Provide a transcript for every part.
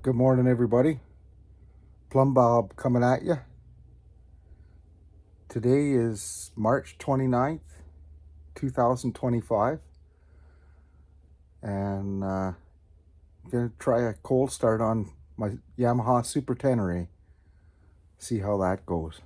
Good morning, everybody. Plumb Bob coming at you. Today is March 29th, 2025. And I'm going to try a cold start on my Yamaha Super Tenere. See how that goes.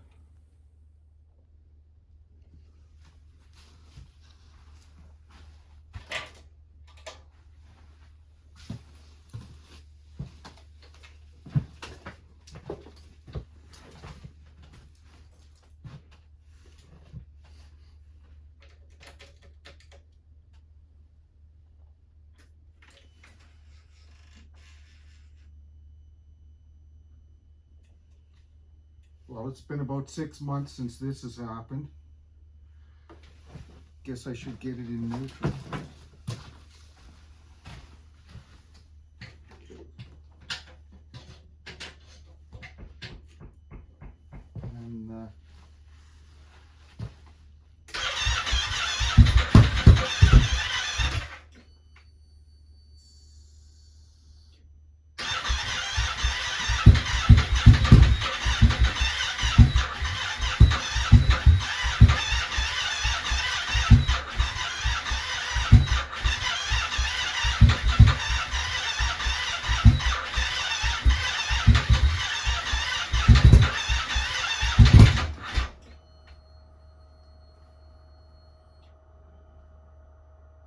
Well, it's been about 6 months since this has happened. Guess I should get it in neutral. And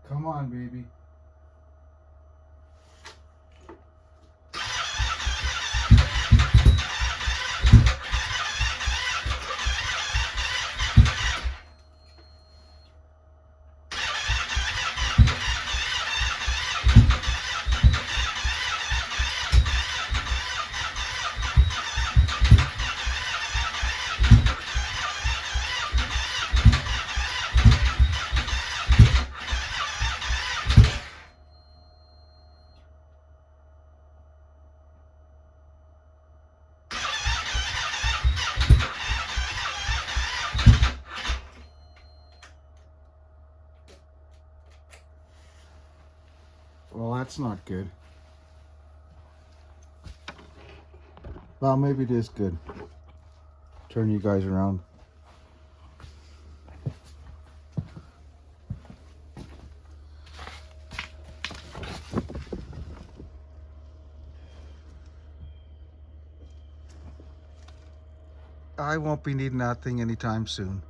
come on, baby. Well, that's not good. Well, maybe it is good. Turn you guys around. I won't be needing that thing anytime soon.